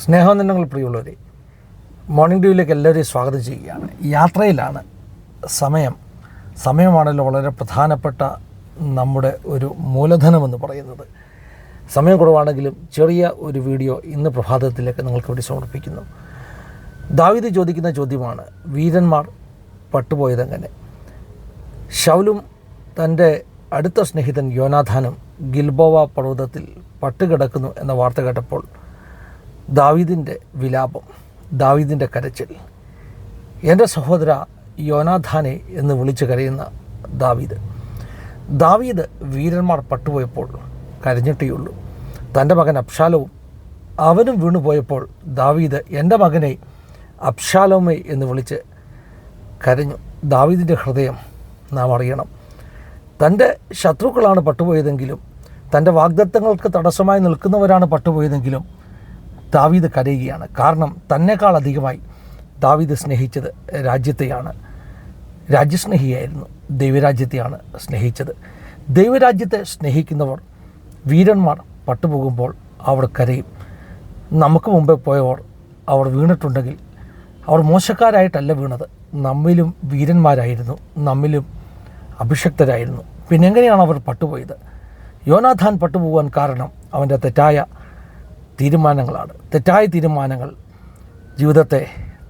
സ്നേഹവന്ദനങ്ങൾ പ്രിയമുള്ളവരെ, മോർണിംഗ് ഡ്യൂവിലേക്ക് എല്ലാവരെയും സ്വാഗതം ചെയ്യുകയാണ്. യാത്രയിലാണ്. സമയമാണല്ലോ വളരെ പ്രധാനപ്പെട്ട നമ്മുടെ ഒരു മൂലധനമെന്ന് പറയുന്നത്. സമയം കുറവാണെങ്കിലും ചെറിയ ഒരു വീഡിയോ ഇന്ന് പ്രഭാതത്തിലേക്ക് നിങ്ങൾക്ക് വേണ്ടി സമർപ്പിക്കുന്നു. ദാവീദ് ചോദിക്കുന്ന ചോദ്യമാണ്, വീരന്മാർ പട്ടുപോയതെങ്ങനെ? ശൗലും തൻ്റെ അടുത്ത സ്നേഹിതൻ യോനാഥാനും ഗിൽബോവ പർവ്വതത്തിൽ പട്ടുകിടക്കുന്നു എന്ന വാർത്ത കേട്ടപ്പോൾ ദാവീദിൻ്റെ വിലാപം, ദാവീദിൻ്റെ കരച്ചിൽ, എൻ്റെ സഹോദര യോനാഥാനെ എന്ന് വിളിച്ച് കരയുന്ന ദാവീദ് വീരന്മാർ പട്ടുപോയപ്പോൾ കരഞ്ഞിട്ടേയുള്ളൂ. തൻ്റെ മകൻ അബ്ശാലോവും അവനും വീണുപോയപ്പോൾ ദാവീദ് എൻ്റെ മകനെ അബ്ശാലോമേ എന്ന് വിളിച്ച് കരഞ്ഞു. ദാവീദിൻ്റെ ഹൃദയം നാം അറിയണം. തൻ്റെ ശത്രുക്കളാണ് പട്ടുപോയതെങ്കിലും, തൻ്റെ വാഗ്ദത്തങ്ങൾക്ക് തടസ്സമായി നിൽക്കുന്നവരാണ് പട്ടുപോയതെങ്കിലും ദാവീദ് കരയുകയാണ്. കാരണം തന്നെക്കാൾ അധികമായി ദാവീദ് സ്നേഹിച്ചത് രാജ്യത്തെയാണ്. രാജ്യസ്നേഹിയായിരുന്നു. ദൈവരാജ്യത്തെയാണ് സ്നേഹിച്ചത്. ദൈവരാജ്യത്തെ സ്നേഹിക്കുന്നവർ, വീരന്മാർ പട്ടുപോകുമ്പോൾ അവർ കരയും. നമുക്ക് മുമ്പേ പോയവർ അവർ വീണിട്ടുണ്ടെങ്കിൽ അവർ മോശക്കാരായിട്ടല്ല വീണത്, നമ്മിലും വീരന്മാരായിരുന്നു, നമ്മിലും അഭിഷക്തരായിരുന്നു. പിന്നെ എങ്ങനെയാണ് അവർ പട്ടുപോയത്? യോനാഥാൻ പട്ടുപോകാൻ കാരണം അവൻ്റെ തെറ്റായ തീരുമാനങ്ങളാണ്. തെറ്റായ തീരുമാനങ്ങൾ ജീവിതത്തെ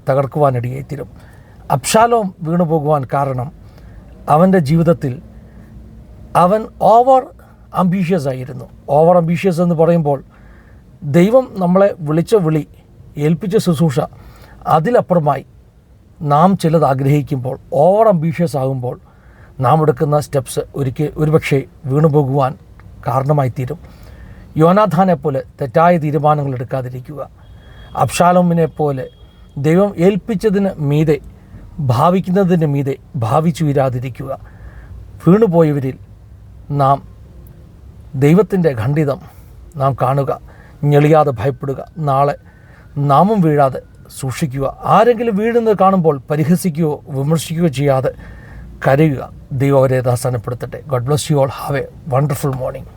തകർക്കുവാനിടയായിത്തീരും. അബ്ശാലോം വീണു പോകുവാൻ കാരണം അവൻ്റെ ജീവിതത്തിൽ അവൻ ഓവർ അംബീഷ്യസ് ആയിരുന്നു. ഓവർ അംബീഷ്യസ് എന്ന് പറയുമ്പോൾ ദൈവം നമ്മളെ വിളിച്ച വിളി, ഏൽപ്പിച്ച ശുശ്രൂഷ, അതിലപ്പുറമായി നാം ചിലത് ആഗ്രഹിക്കുമ്പോൾ, ഓവർ അംബീഷ്യസ് ആകുമ്പോൾ നാം എടുക്കുന്ന സ്റ്റെപ്സ് ഒരുപക്ഷെ വീണുപോകുവാൻ കാരണമായിത്തീരും. യോനാഥാനെ പോലെ തെറ്റായ തീരുമാനങ്ങൾ എടുക്കാതിരിക്കുക. അബ്ശാലോമിനെ പോലെ ദൈവം ഏൽപ്പിച്ചതിന് മീതെ, ഭാവിക്കുന്നതിന് മീതെ ഭാവിച്ചു വീരാതിരിക്കുക. വീണുപോയവരിൽ നാം ദൈവത്തിൻ്റെ ഖണ്ഡിതം നാം കാണുക, ഞെളിയാതെ ഭയപ്പെടുക. നാളെ നാമും വീഴാതെ സൂക്ഷിക്കുക. ആരെങ്കിലും വീഴുന്നത് കാണുമ്പോൾ പരിഹസിക്കുകയോ വിമർശിക്കുകയോ ചെയ്യാതെ കരയുക. ദൈവം അവരെ ദാസനപ്പെടുത്തട്ടെ. God bless you all. Have a wonderful morning.